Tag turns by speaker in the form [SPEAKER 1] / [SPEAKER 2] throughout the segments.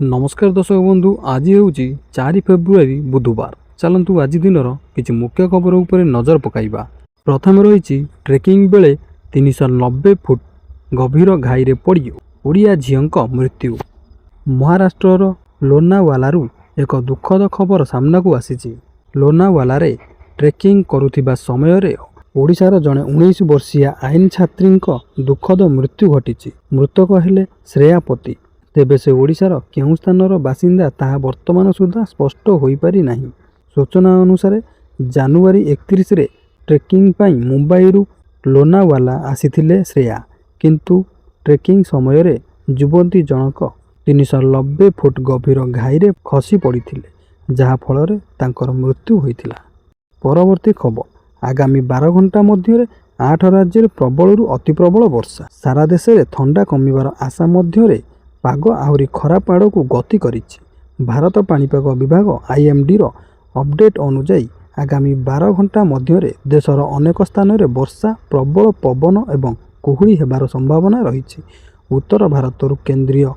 [SPEAKER 1] नमस्कार दर्शक बंधु आज हूँ 4 फेब्रुआरी बुधवार। चलतु आज दिन किसी मुख्य खबर उपर नजर पकाइबा। प्रथम रही ट्रेकिंग बेले 390 फुट गभीर घाई पड़ी ओडिया झील मृत्यु। महाराष्ट्र लोनावालारू एक दुखद खबर सामना को आसी। लोनावालारे ट्रेकिंग करुथिबा समय ओडिशार जड़े 19 वर्षीय आईन छात्री दुखद मृत्यु घटी। मृतक हेले श्रेयापति। तेबे से ओडिशार केउं स्थानर बासिंदा ताहा वर्तमान सुधा स्पष्ट होई पारि नाही। सूचना अनुसार जानुआरी 31 रे ट्रेकिंग पाई मुंबईरू लोनावाला आसीथिले श्रेया, किंतु ट्रेकिंग समय रे युवती जनक 390 फुट गभीर घाईरे खसी पड़िथिले, जहा फल तांकर मृत्यु होइथिला। परवर्ती खबर, आगामी 12 घंटा मध्य 8 राज्य प्रबलरू अति प्रबल वर्षा। सारा देश में थंडा कमिबार आशा मध्य पाग आहरी खराब आड़ को गति करिछि। भारत पाणीपाग विभाग आईएमडी रो अपडेट अनुसार आगामी 12 घंटा मध्य देशर अनेक स्थान में वर्षा, प्रबल पवन एवं कुहुड़ी हेबार संभावना रही। उत्तर भारतर केंद्रीय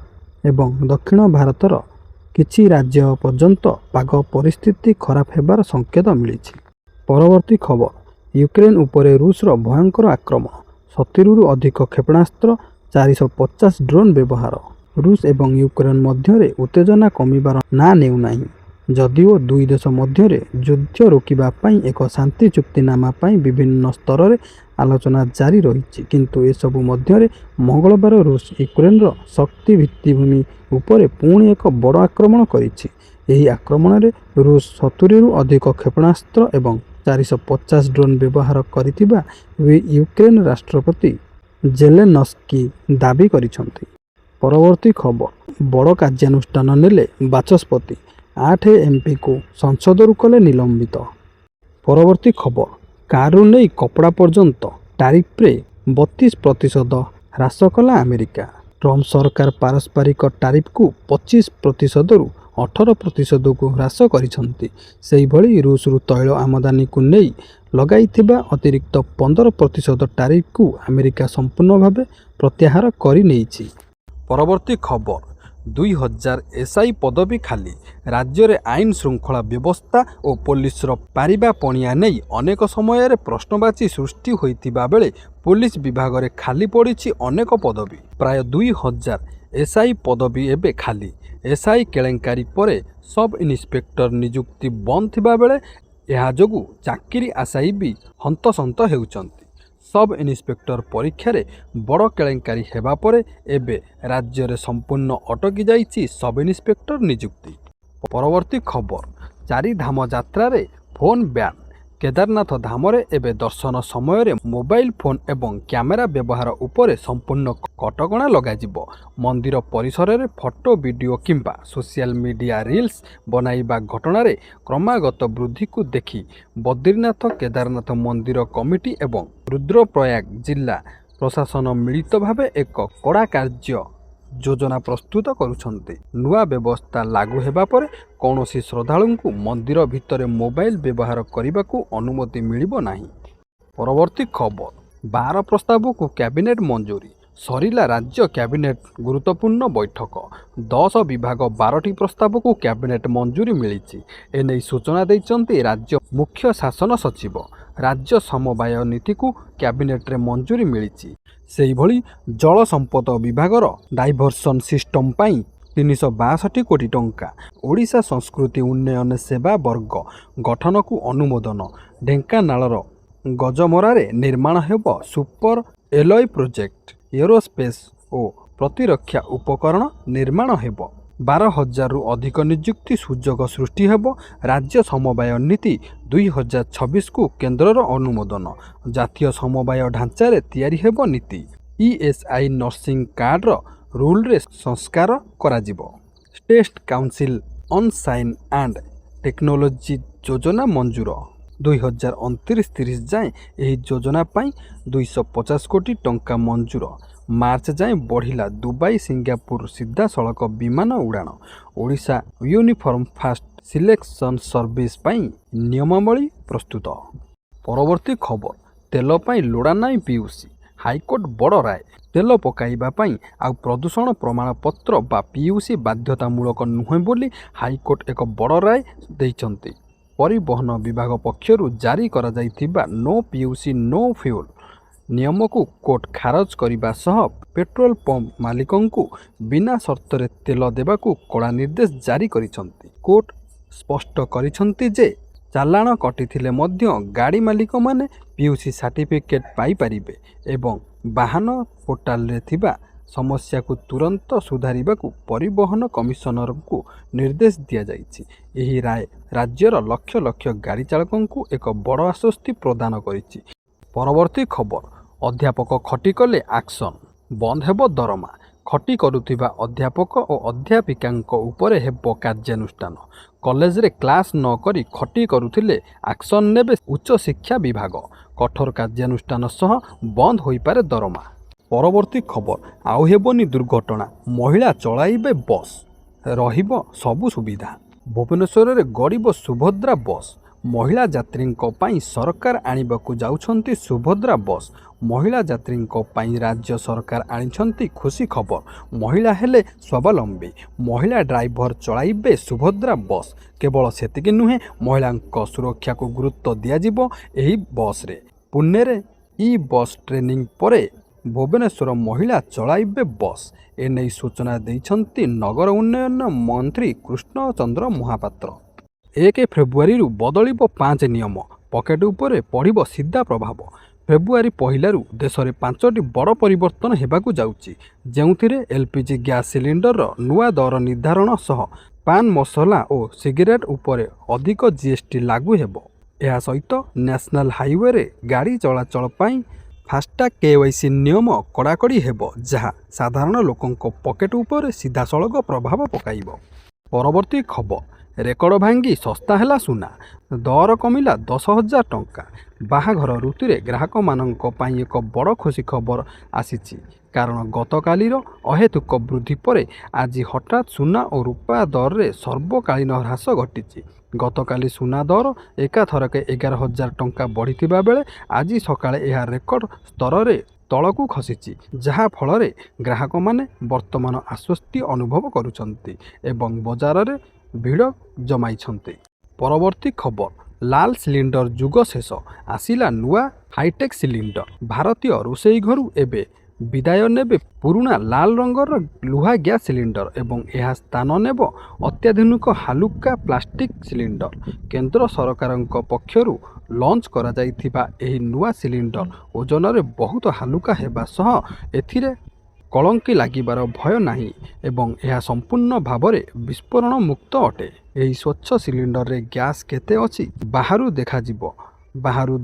[SPEAKER 1] एवं दक्षिण भारतर किछि राज्य पर्यंत पाग परिस्थिति खराब हेबार संकेत मिली। परवर्ती खबर, यूक्रेन उपरे रूसर भयंकर आक्रमण। 70 रु अधिक क्षेपणास्त्र, 450 ड्रोन व्यवहार। रूस एवं यूक्रेन मध्य उत्तेजना कमिबार ना नेउ नाही। जदिओ दुई देश मध्य युद्ध रोकिबा पई एक शांति चुक्तिनामा पई विभिन्न स्तर रे आलोचना जारी रही, किंतु एसबु मध्य मंगलवार रूस यूक्रेन शक्ति भित्तिभूमि उपरे पुणी एक बड़ आक्रमण करिछि। एही आक्रमण रे रूस 70 रु अधिक क्षेपणास्त्र एवं 450 ड्रोन व्यवहार करिथिबा यूक्रेन राष्ट्रपति जेलेनस्की दाबी करिसंती। परवर्ती खबर, बड़ कार्यानुष्ठान नेले बाचस्पति। 8 एमपी को संसदरू कले निलंबित। परवर्ती खबर, कारु नहीं कपड़ा पर्यंत टारिफ्रे 32% ह्रास कला अमेरिका। ट्रम्प सरकार पारस्परिक टारिफ को 25% रु 18% को ह्रास करिसंती। सेही भली रूसरू तैल आमदानी को नहीं लगाइथिबा अतिरिक्त 15% टारिफ को अमेरिका संपूर्ण भावे प्रत्याहार करि नेइछि। परवर्ती खबर, 2000 एसआई पदवी खाली। राज्य रे आईन श्रृंखला व्यवस्था और पुलिस पारिबा पणिया नहीं अनेक समय प्रश्नवाची सृष्टि होइतिबा बेले पुलिस विभाग रे खाली पड़िछि अनेक पदवी। प्राय 2000 एसआई पदवी एबे खाली। एसआई केलेंकारी परे सब इन्स्पेक्टर नियुक्ति बंद थिबा बेले एहा जोगु चाकरी आशायी भी हंतसंत हेउचंती। सब इन्स्पेक्टर परीक्षा रे बड़ केलेंकारी हेबा परे एबे राज्य रे संपूर्ण अटकी जाइछि सब इन्स्पेक्टर नियुक्ति। परवर्ती खबर, 4 धाम यात्रा रे फोन बैन। केदारनाथ धाम रे एबे दर्शन समय रे मोबाइल फोन एवं कैमेरा व्यवहार उपरे संपूर्ण कटकणा लगाजिबो। मंदिर परिसर रे फोटो, वीडियो किंबा सोशल मीडिया रील्स बनाइबा घटना रे क्रमागत वृद्धि को देखि बद्रीनाथ केदारनाथ मंदिर कमिटी एवं रुद्रप्रयाग जिला प्रशासन मिलित भावे एक कड़ा कार्य योजना प्रस्तुत करुछन्ते। नुआ व्यवस्था लागू हेबा परे कौनसी श्रद्धालु को मंदिर भितर मोबाइल व्यवहार करने को अनुमति मिलिबो नाही। परवर्ती खबर, 12 प्रस्ताव को कैबिनेट मंजूरी। सरिला राज्य कैबिनेट गुरुत्वपूर्ण बैठक। 10 विभाग 12टी प्रस्ताव को कैबिनेट मंजूरी मिली। एने सूचना देइचंती राज्य मुख्य शासन सचिव। राज्य समवाय नीति को कैबिनेट रे मंजूरी मिली। सेही भली जल संपद विभागर डाइवर्सन सिस्टम पाई 362 कोटी टंका। ओडिशा संस्कृति उन्नयन सेवा वर्ग गठन को अनुमोदन। ढेंकानालर गजमरारे निर्माण हेब सुपर एलॉय प्रोजेक्ट। एरोस्पेस और प्रतिरक्षा उपकरण निर्माण हेब। 12,000 रु अधिक नियुक्ति सुजोग सृष्टि हेब। राज्य समवाय नीति 2026 को केन्द्रर अनुमोदन। जातीय समवाय ढांचा रे तैयारी हेब नीति। ईएसआई नर्सिंग कार्ड रूल रे संस्कार कराजिबो। State council on science and technology योजना मंजूर। 2029-30 जाए यही योजना पाई 250 कोटी टंका मंजूर। मार्च जाए बढ़िला दुबई सिंगापुर सीधा सड़क विमान उड़ाण। Odisha uniform fast selection service पाई नियमावली प्रस्तुत। परवर्ती खबर, तेल पाई लोड़ा नाई पीयूसी। ହାଇକୋର୍ଟ ବଡ଼ ରାୟ। ତେଲ ପକାଇବା ପାଇଁ ଆଉ ପ୍ରଦୂଷଣ ପ୍ରମାଣପତ୍ର ବା PUC ବାଧ୍ୟତାମୂଳକ ନୁହେଁ ବୋଲି ହାଇକୋର୍ଟ ଏକ ବଡ଼ ରାୟ ଦେଇଛନ୍ତି। ପରିବହନ ବିଭାଗ ପକ୍ଷରୁ ଜାରି କରାଯାଇଥିବା ନୋ PUC ନୋ ଫ୍ୟୁଲ୍ ନିୟମକୁ କୋର୍ଟ ଖାରଜ କରିବା ସହ ପେଟ୍ରୋଲ ପମ୍ପ ମାଲିକଙ୍କୁ ବିନା ସର୍ତ୍ତରେ ତେଲ ଦେବାକୁ କଡ଼ା ନିର୍ଦ୍ଦେଶ ଜାରି କରିଛନ୍ତି। କୋର୍ଟ ସ୍ପଷ୍ଟ କରିଛନ୍ତି ଯେ ଚାଲାଣ କଟିଥିଲେ ମଧ୍ୟ ଗାଡ଼ି ମାଲିକମାନେ PUC ସାର୍ଟିଫିକେଟ୍ ପାଇପାରିବେ ଏବଂ ବାହନ ପୋର୍ଟାଲରେ ଥିବା ସମସ୍ୟାକୁ ତୁରନ୍ତ ସୁଧାରିବାକୁ ପରିବହନ କମିଶନରଙ୍କୁ ନିର୍ଦ୍ଦେଶ ଦିଆଯାଇଛି। ଏହି ରାୟ ରାଜ୍ୟର ଲକ୍ଷ ଲକ୍ଷ ଗାଡ଼ି ଚାଳକଙ୍କୁ ଏକ ବଡ଼ ଆଶ୍ୱସ୍ତି ପ୍ରଦାନ କରିଛି। ପରବର୍ତ୍ତୀ ଖବର, ଅଧ୍ୟାପକ ଖଟି କଲେ ଆକ୍ସନ୍, ବନ୍ଦ ହେବ ଦରମା। ଖଟି କରୁଥିବା ଅଧ୍ୟାପକ ଓ ଅଧ୍ୟାପିକାଙ୍କ ଉପରେ ହେବ କାର୍ଯ୍ୟାନୁଷ୍ଠାନ। କଲେଜରେ କ୍ଲାସ୍ ନ କରି ଖଟି କରୁଥିଲେ ଆକ୍ସନ୍ ନେବେ ଉଚ୍ଚଶିକ୍ଷା ବିଭାଗ। କଠୋର କାର୍ଯ୍ୟାନୁଷ୍ଠାନ ସହ ବନ୍ଦ ହୋଇପାରେ ଦରମା। ପରବର୍ତ୍ତୀ ଖବର, ଆଉ ହେବନି ଦୁର୍ଘଟଣା, ମହିଳା ଚଳାଇବେ ବସ୍, ରହିବ ସବୁ ସୁବିଧା। ଭୁବନେଶ୍ୱରରେ ଗଡ଼ିବ ସୁଭଦ୍ରା ବସ୍। ମହିଳା ଯାତ୍ରୀଙ୍କ ପାଇଁ ସରକାର ଆଣିବାକୁ ଯାଉଛନ୍ତି ସୁଭଦ୍ରା ବସ୍। ମହିଳା ଯାତ୍ରୀଙ୍କ ପାଇଁ ରାଜ୍ୟ ସରକାର ଆଣିଛନ୍ତି ଖୁସି ଖବର। ମହିଳା ହେଲେ ସ୍ୱାବଲମ୍ବୀ। ମହିଳା ଡ୍ରାଇଭର ଚଳାଇବେ ସୁଭଦ୍ରା ବସ୍। କେବଳ ସେତିକି ନୁହେଁ, ମହିଳାଙ୍କ ସୁରକ୍ଷାକୁ ଗୁରୁତ୍ୱ ଦିଆଯିବ ଏହି ବସ୍ରେ। ପୁନେରେ ଇ-ବସ୍ ଟ୍ରେନିଂ ପରେ ଭୁବନେଶ୍ୱର ମହିଳା ଚଳାଇବେ ବସ୍। ଏନେଇ ସୂଚନା ଦେଇଛନ୍ତି ନଗର ଉନ୍ନୟନ ମନ୍ତ୍ରୀ କୃଷ୍ଣଚନ୍ଦ୍ର ମହାପାତ୍ର। 1 ଫେବୃଆରୀରୁ ବଦଳିବ 5 ନିୟମ, ପକେଟ ଉପରେ ପଡ଼ିବ ସିଧା ପ୍ରଭାବ। ଫେବୃଆରୀ 1ରୁ ଦେଶରେ 5ଟି ବଡ଼ ପରିବର୍ତ୍ତନ ହେବାକୁ ଯାଉଛି, ଯେଉଁଥିରେ LPG ଗ୍ୟାସ୍ ସିଲିଣ୍ଡରର ନୂଆ ଦର ନିର୍ଦ୍ଧାରଣ ସହ ପାନ ମସଲା ଓ ସିଗାରେଟ୍ ଉପରେ ଅଧିକ GST ଲାଗୁ ହେବ। ଏହା ସହିତ ନ୍ୟାସନାଲ ହାଇୱେରେ ଗାଡ଼ି ଚଳାଚଳ ପାଇଁ ଫାଷ୍ଟାଗ KYC ନିୟମ କଡ଼ାକଡ଼ି ହେବ, ଯାହା ସାଧାରଣ ଲୋକଙ୍କ ପକେଟ ଉପରେ ସିଧାସଳଖ ପ୍ରଭାବ ପକାଇବ। ପରବର୍ତ୍ତୀ ଖବର, ରେକର୍ଡ ଭାଙ୍ଗି ଶସ୍ତା ହେଲା ସୁନା, ଦର କମିଲା 10,000 ଟଙ୍କା। ବାହାଘର ଋତୁରେ ଗ୍ରାହକମାନଙ୍କ ପାଇଁ ଏକ ବଡ଼ ଖୁସି ଖବର ଆସିଛି, କାରଣ ଗତକାଲିର ଅହେତୁକ ବୃଦ୍ଧି ପରେ ଆଜି ହଠାତ୍ ସୁନା ଓ ରୂପା ଦରରେ ସର୍ବକାଳୀନ ହ୍ରାସ ଘଟିଛି। ଗତକାଲି ସୁନା ଦର ଏକାଥରକେ 11,000 ଟଙ୍କା ବଢ଼ିଥିବା ବେଳେ ଆଜି ସକାଳେ ଏହା ରେକର୍ଡ ସ୍ତରରେ ତଳକୁ ଖସିଛି, ଯାହା ଫଳରେ ଗ୍ରାହକମାନେ ବର୍ତ୍ତମାନ ଆଶ୍ୱସ୍ତି ଅନୁଭବ କରୁଛନ୍ତି ଏବଂ ବଜାରରେ ଭିଡ଼ ଜମାଇଛନ୍ତି। ପରବର୍ତ୍ତୀ ଖବର, ଲାଲ ସିଲିଣ୍ଡର ଯୁଗ ଶେଷ, ଆସିଲା ନୂଆ ହାଇଟେକ୍ ସିଲିଣ୍ଡର। ଭାରତୀୟ ରୋଷେଇ ଘରୁ ଏବେ ବିଦାୟ ନେବେ ପୁରୁଣା ଲାଲ ରଙ୍ଗର ଲୁହା ଗ୍ୟାସ୍ ସିଲିଣ୍ଡର ଏବଂ ଏହା ସ୍ଥାନ ନେବ ଅତ୍ୟାଧୁନିକ ହାଲୁକା ପ୍ଲାଷ୍ଟିକ୍ ସିଲିଣ୍ଡର। କେନ୍ଦ୍ର ସରକାରଙ୍କ ପକ୍ଷରୁ ଲଞ୍ଚ କରାଯାଇଥିବା ଏହି ନୂଆ ସିଲିଣ୍ଡର ଓଜନରେ ବହୁତ ହାଲୁକା ହେବା ସହ ଏଥିରେ କଳଙ୍କି ଲାଗିବାର ଭୟ ନାହିଁ ଏବଂ ଏହା ସମ୍ପୂର୍ଣ୍ଣ ଭାବରେ ବିସ୍ଫୋରଣ ମୁକ୍ତ ଅଟେ। ଏହି ସ୍ୱଚ୍ଛ ସିଲିଣ୍ଡରରେ ଗ୍ୟାସ୍ କେତେ ଅଛି ବାହାରୁ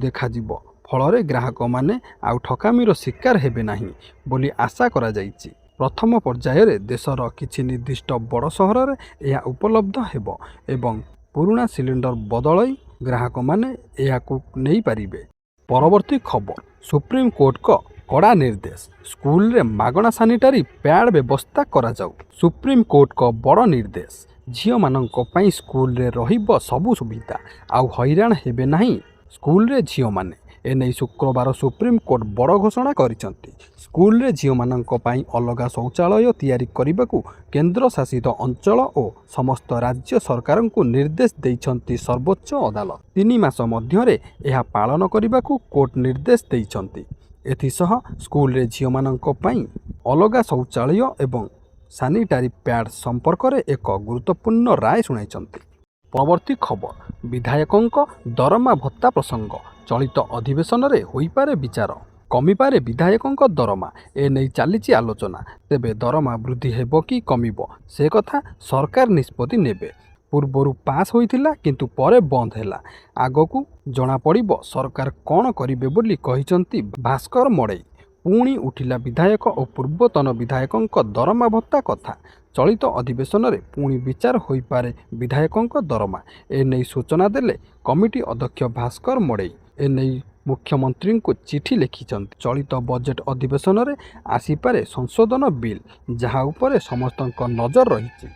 [SPEAKER 1] ଦେଖାଯିବ, ଫଳରେ ଗ୍ରାହକମାନେ ଆଉ ଠକାମିର ଶିକାର ହେବେ ନାହିଁ ବୋଲି ଆଶା କରାଯାଇଛି। ପ୍ରଥମ ପର୍ଯ୍ୟାୟରେ ଦେଶର କିଛି ନିର୍ଦ୍ଦିଷ୍ଟ ବଡ଼ ସହରରେ ଏହା ଉପଲବ୍ଧ ହେବ ଏବଂ ପୁରୁଣା ସିଲିଣ୍ଡର ବଦଳାଇ ଗ୍ରାହକମାନେ ଏହାକୁ ନେଇପାରିବେ। ପରବର୍ତ୍ତୀ ଖବର, ସୁପ୍ରିମକୋର୍ଟଙ୍କ କଡ଼ା ନିର୍ଦ୍ଦେଶ, ସ୍କୁଲରେ ମାଗଣା ସାନିଟାରୀ ପ୍ୟାଡ୍ ବ୍ୟବସ୍ଥା କରାଯାଉ। ସୁପ୍ରିମକୋର୍ଟଙ୍କ ବଡ଼ ନିର୍ଦ୍ଦେଶ, ଝିଅମାନଙ୍କ ପାଇଁ ସ୍କୁଲରେ ରହିବ ସବୁ ସୁବିଧା, ଆଉ ହଇରାଣ ହେବେ ନାହିଁ ସ୍କୁଲରେ ଝିଅମାନେ। ଏନେଇ ଶୁକ୍ରବାର ସୁପ୍ରିମକୋର୍ଟ ବଡ଼ ଘୋଷଣା କରିଛନ୍ତି। ସ୍କୁଲରେ ଝିଅମାନଙ୍କ ପାଇଁ ଅଲଗା ଶୌଚାଳୟ ତିଆରି କରିବାକୁ କେନ୍ଦ୍ରଶାସିତ ଅଞ୍ଚଳ ଓ ସମସ୍ତ ରାଜ୍ୟ ସରକାରଙ୍କୁ ନିର୍ଦ୍ଦେଶ ଦେଇଛନ୍ତି ସର୍ବୋଚ୍ଚ ଅଦାଲତ। 3 ମାସ ମଧ୍ୟରେ ଏହା ପାଳନ କରିବାକୁ କୋର୍ଟ ନିର୍ଦ୍ଦେଶ ଦେଇଛନ୍ତି। ଏଥିସହ ସ୍କୁଲରେ ଝିଅମାନଙ୍କ ପାଇଁ ଅଲଗା ଶୌଚାଳୟ ଏବଂ ସାନିଟାରୀ ପ୍ୟାଡ୍ ସମ୍ପର୍କରେ ଏକ ଗୁରୁତ୍ୱପୂର୍ଣ୍ଣ ରାୟ ଶୁଣାଇଛନ୍ତି। ପରବର୍ତ୍ତୀ ଖବର, ବିଧାୟକଙ୍କ ଦରମା ଭତ୍ତା ପ୍ରସଙ୍ଗ, ଚଳିତ ଅଧିବେଶନରେ ହୋଇପାରେ ବିଚାର। କମିପାରେ ବିଧାୟକଙ୍କ ଦରମା, ଏନେଇ ଚାଲିଛି ଆଲୋଚନା। ତେବେ ଦରମା ବୃଦ୍ଧି ହେବ କି କମିବ ସେ କଥା ସରକାର ନିଷ୍ପତ୍ତି ନେବେ। ପୂର୍ବରୁ ପାସ୍ ହୋଇଥିଲା କିନ୍ତୁ ପରେ ବନ୍ଦ ହେଲା। ଆଗକୁ ଜଣାପଡ଼ିବ ସରକାର କ'ଣ କରିବେ ବୋଲି କହିଛନ୍ତି ଭାସ୍କର ମଡ଼େଇ। ପୁଣି ଉଠିଲା ବିଧାୟକ ଓ ପୂର୍ବତନ ବିଧାୟକଙ୍କ ଦରମା ଭତ୍ତା କଥା। ଚଳିତ ଅଧିବେଶନରେ ପୁଣି ବିଚାର ହୋଇପାରେ ବିଧାୟକଙ୍କ ଦରମା। ଏନେଇ ସୂଚନା ଦେଲେ କମିଟି ଅଧ୍ୟକ୍ଷ ଭାସ୍କର ମଡ଼େଇ। ଏନେଇ ମୁଖ୍ୟମନ୍ତ୍ରୀଙ୍କୁ ଚିଠି ଲେଖିଛନ୍ତି। ଚଳିତ ବଜେଟ୍ ଅଧିବେଶନରେ ଆସିପାରେ ସଂଶୋଧନ ବିଲ୍, ଯାହା ଉପରେ ସମସ୍ତଙ୍କ ନଜର ରହିଛି।